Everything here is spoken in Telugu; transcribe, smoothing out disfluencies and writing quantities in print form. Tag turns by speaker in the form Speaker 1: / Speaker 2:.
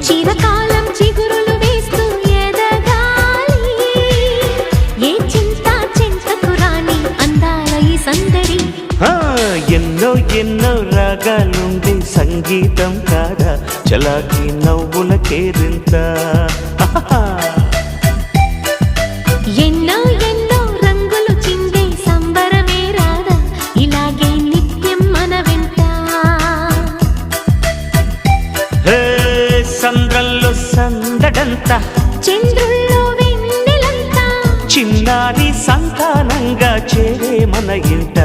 Speaker 1: చిరకాలం చిగురులు వేస్తూ ఎదగాలి, ఏ చింత చింతకు రాని అందాల ఈ సందడి.
Speaker 2: ఎన్నో ఎన్నో రాగాలుండే సంగీతం కాదా చలాకి నవ్వుల కేరింత.
Speaker 1: ఎన్నో ఎన్నో రంగులు చిందే సంబరమే రాదా ఇలాగే నిత్యం మన వెంట.
Speaker 2: సంద్రంలో సందడంతా,
Speaker 1: చంద్రుల్లో వెన్నెలంతా,
Speaker 2: చిన్నారి సంతానంగా చేరే మన ఇంట.